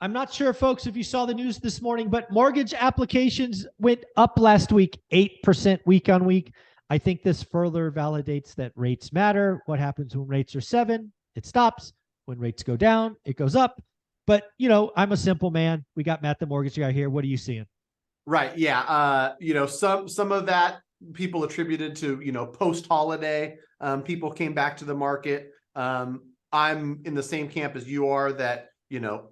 I'm not sure, folks, if you saw the news this morning, but mortgage applications went up last week, 8% week on week. I think this further validates that rates matter. What happens when rates are 7? It stops. When rates go down, it goes up. But, I'm a simple man. We got Matt, the mortgage guy here. What are you seeing? Right. Yeah. Some of that people attributed to, post-holiday, people came back to the market. I'm in the same camp as you are that,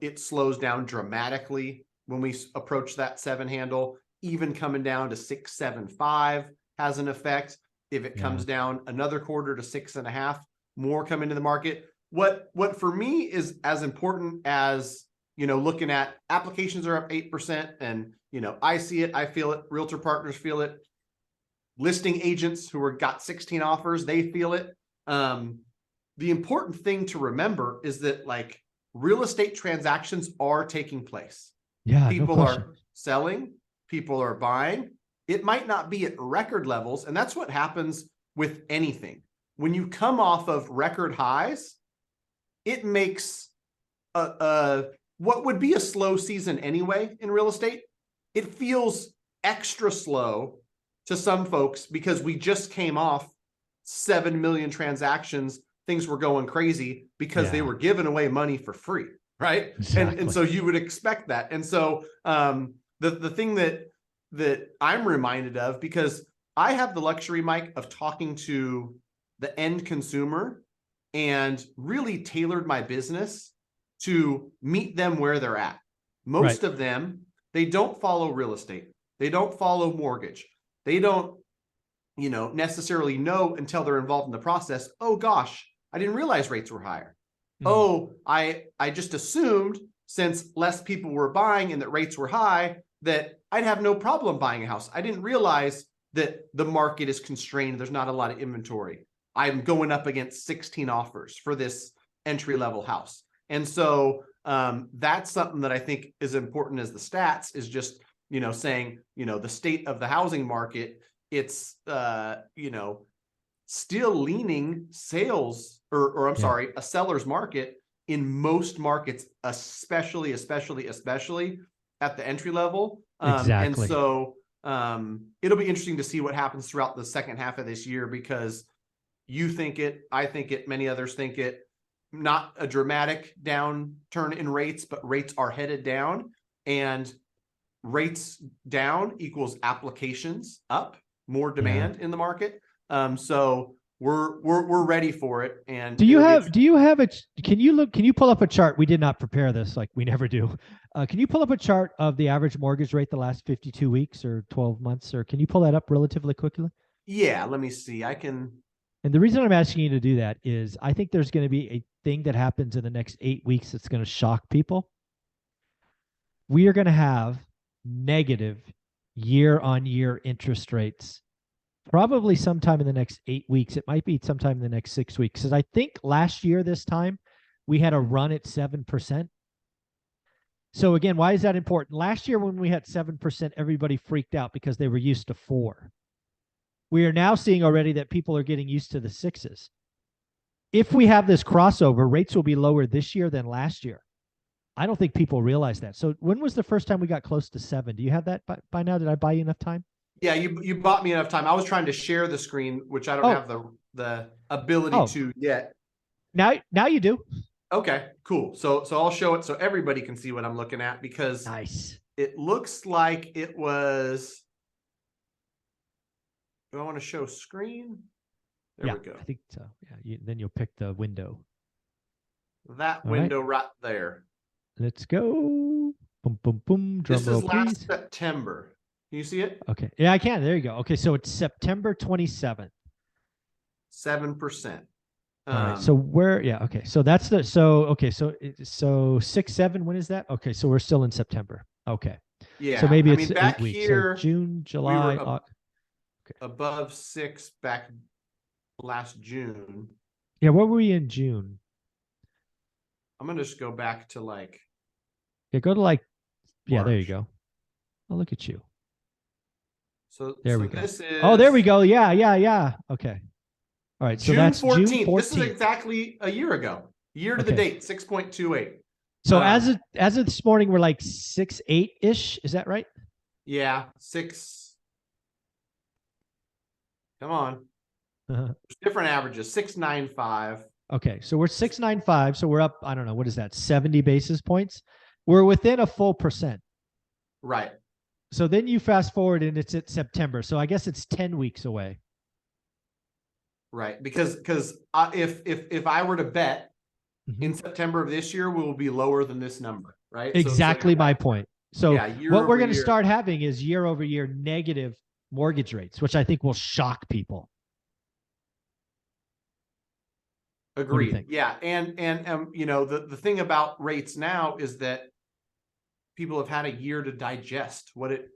it slows down dramatically when we approach that 7 handle. Even coming down to 6.75 has an effect. If it comes down another quarter to 6.5, more come into the market. What for me is as important as, looking at applications are up 8% and, I see it, I feel it, realtor partners feel it, listing agents who got 16 offers, they feel it. The important thing to remember is that real estate transactions are taking place. Yeah, people no are selling, people are buying. It might not be at record levels, and that's what happens with anything. When you come off of record highs, it makes what would be a slow season anyway in real estate, it feels extra slow to some folks because we just came off 7 million transactions. Things were going crazy because they were giving away money for free, right? Exactly. And so you would expect that. And so the thing that I'm reminded of, because I have the luxury, Mike, of talking to the end consumer and really tailored my business to meet them where they're at. Most of them, they don't follow real estate. They don't follow mortgage. They don't, necessarily know until they're involved in the process. Oh gosh, I didn't realize rates were higher. Oh, I just assumed since less people were buying and that rates were high that I'd have no problem buying a house. I didn't realize that the market is constrained. There's not a lot of inventory. I'm going up against 16 offers for this entry-level house. And so that's something that I think is important as the stats is just, saying, the state of the housing market, it's, still leaning sales or I'm sorry, a seller's market in most markets, especially at the entry level. And so it'll be interesting to see what happens throughout the second half of this year, because you think it, I think it, many others think it, not a dramatic downturn in rates, but rates are headed down, and rates down equals applications up, more demand in the market. So we're ready for it. And do you have a, can you pull up a chart? We did not prepare this, like we never do. Can you pull up a chart of the average mortgage rate the last 52 weeks or 12 months, or can you pull that up relatively quickly? Yeah, let me see. I can. And the reason I'm asking you to do that is I think there's going to be a thing that happens in the next 8 weeks that's going to shock people. We are going to have negative year-on-year interest rates probably sometime in the next 8 weeks. It might be sometime in the next 6 weeks. Because I think last year this time we had a run at 7%. So again, why is that important? Last year when we had 7%, everybody freaked out because they were used to 4. We are now seeing already that people are getting used to the 6s. If we have this crossover, rates will be lower this year than last year. I don't think people realize that. So when was the first time we got close to 7? Do you have that by now? Did I buy you enough time? Yeah, you bought me enough time. I was trying to share the screen, which I don't have the ability to yet. Now you do. Okay, cool. So I'll show it so everybody can see what I'm looking at, because it looks like it was. Do I want to show screen? There we go. I think so. Yeah, then you'll pick the window. That window right there. Let's go. Boom, boom, boom. Drum roll, please. This is last September. Can you see it? Okay. Yeah, I can. There you go. Okay, so it's September 27th. 7%. All right. So where? Yeah. Okay. So that's the. So okay. So 6, 7. When is that? Okay. So we're still in September. Okay. Yeah. So maybe it's back 8 weeks. Here, so June, July. We above 6 back last June. Yeah. What were we in June? I'm gonna just go back to go to March. There you go. Oh, look at you. So there we go. This is, oh, there we go. Yeah. Okay. All right. So June that's 14th. June 14th. This is exactly a year ago. Year to the date, 6.28. So as of this morning, we're like 6.8-ish. Is that right? Yeah, 6. Come on. There's different averages. 6.95. Okay, so we're 6.95. So we're up, I don't know, what is that, 70 basis points? We're within a full percent. Right. So then you fast forward and it's at September. So I guess it's 10 weeks away. Right. Because if I were to bet in September of this year, we will be lower than this number. Right. Exactly my point. So yeah, what we're going to start having is year over year negative mortgage rates, which I think will shock people. Agreed. Yeah. And you know, the thing about rates now is that people have had a year to digest what it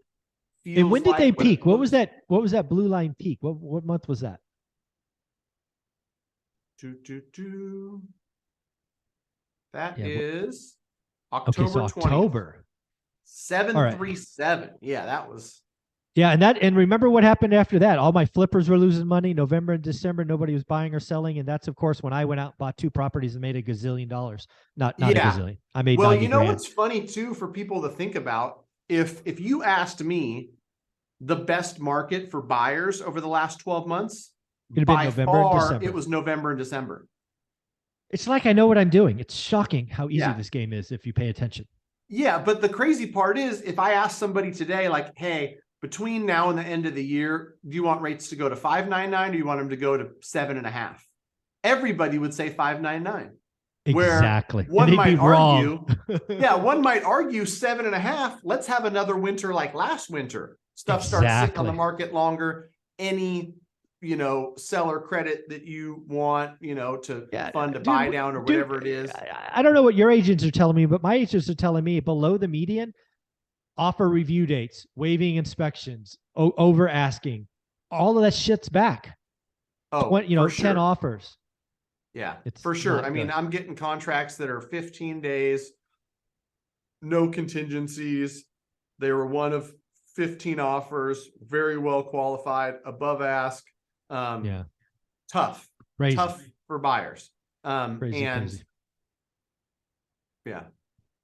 feels like. And when did they peak? What was that blue line peak? What month was that? That is October. Okay, so October. 737. Yeah, that was. Yeah, and remember what happened after that? All my flippers were losing money. November and December, nobody was buying or selling, and that's of course when I went out and bought 2 properties and made $1 gazillion. Not a gazillion. I made 90 you know grand. What's funny too for people to think about? If you asked me the best market for buyers over the last 12 months, it'd been November and December. It was November and December. It's like I know what I'm doing. It's shocking how easy this game is if you pay attention. Yeah, but the crazy part is if I ask somebody today, like, hey, between now and the end of the year, do you want rates to go to 5.99 or do you want them to go to 7.5? Everybody would say 5.99. Exactly. Where one might argue, one might argue 7.5. Let's have another winter like last winter. Stuff starts sitting on the market longer. Any seller credit that you want, to fund a buy down or whatever it is. I don't know what your agents are telling me, but my agents are telling me below the median, offer review dates, waiving inspections, over asking, all of that shit's back. Oh, 10 offers. Yeah, for sure. I mean, I'm getting contracts that are 15 days, no contingencies. They were one of 15 offers, very well qualified, above ask. Tough for buyers. Crazy.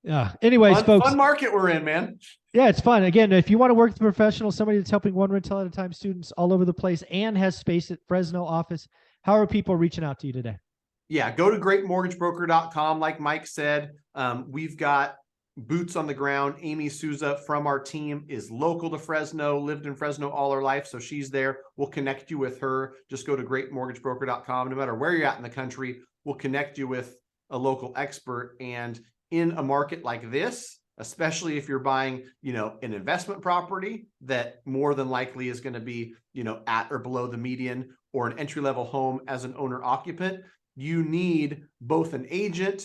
Yeah. Anyways, folks, fun market we're in, man. Yeah, it's fun. Again, if you want to work with a professional, somebody that's helping one rental at a time, students all over the place, and has space at Fresno office, how are people reaching out to you today? Yeah, go to greatmortgagebroker.com. Like Mike said, we've got boots on the ground. Amy Souza from our team is local to Fresno, lived in Fresno all her life, so she's there. We'll connect you with her. Just go to greatmortgagebroker.com. No matter where you're at in the country, we'll connect you with a local expert. And in a market like this, especially if you're buying, an investment property that more than likely is going to be, at or below the median, or an entry-level home as an owner occupant, you need both an agent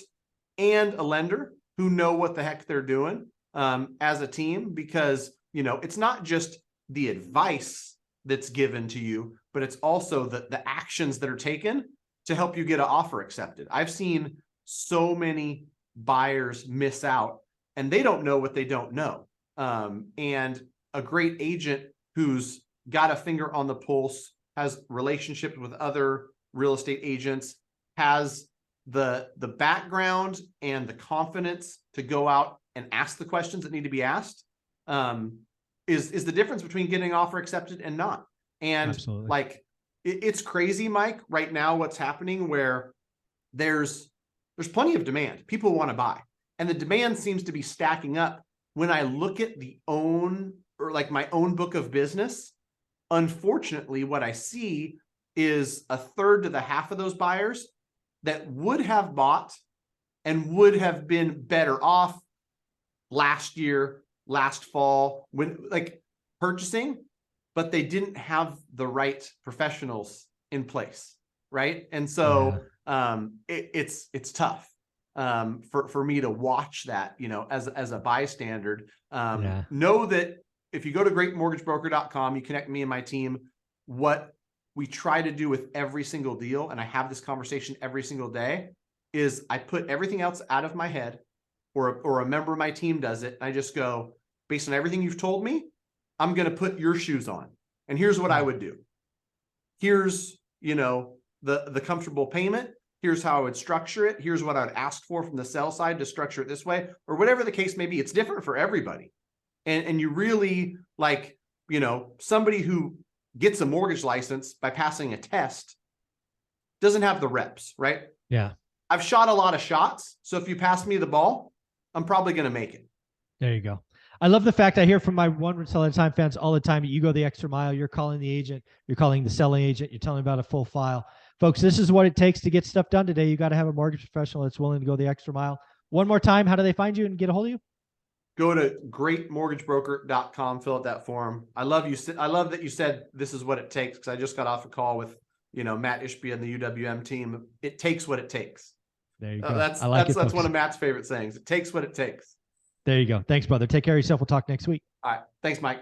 and a lender who know what the heck they're doing as a team, because, it's not just the advice that's given to you, but it's also the actions that are taken to help you get an offer accepted. I've seen so many buyers miss out and they don't know what they don't know. And a great agent who's got a finger on the pulse, has relationships with other real estate agents, has the background and the confidence to go out and ask the questions that need to be asked, is the difference between getting an offer accepted and not. And Absolutely. It's crazy, Mike, right now what's happening, where there's plenty of demand. People want to buy, and the demand seems to be stacking up. When I look at my own book of business, unfortunately, what I see is a third to the half of those buyers that would have bought and would have been better off last year, last fall, when purchasing, but they didn't have the right professionals in place, right? And so it's tough for me to watch that, as a bystander. Know that if you go to greatmortgagebroker.com, you connect me and my team. What we try to do with every single deal, and I have this conversation every single day, is I put everything else out of my head, or a member of my team does it. And I just go, based on everything you've told me, I'm going to put your shoes on. And here's what I would do. Here's, the comfortable payment. Here's how I would structure it. Here's what I'd ask for from the sell side to structure it this way, or whatever the case may be. It's different for everybody. And you really, like, you know, somebody who gets a mortgage license by passing a test doesn't have the reps, right? Yeah. I've shot a lot of shots. So if you pass me the ball, I'm probably going to make it. There you go. I love the fact I hear from my One Sell at a Time fans all the time. You go the extra mile. You're calling the agent. You're calling the selling agent. You're telling about a full file. Folks, this is what it takes to get stuff done today. You got to have a mortgage professional that's willing to go the extra mile. One more time, how do they find you and get a hold of you? Go to greatmortgagebroker.com, fill out that form. I love you. I love that you said this is what it takes, because I just got off a call with, you know, Matt Ishbia and the UWM team. It takes what it takes. There you go. That's one of Matt's favorite sayings. It takes what it takes. There you go. Thanks, brother. Take care of yourself. We'll talk next week. All right. Thanks, Mike.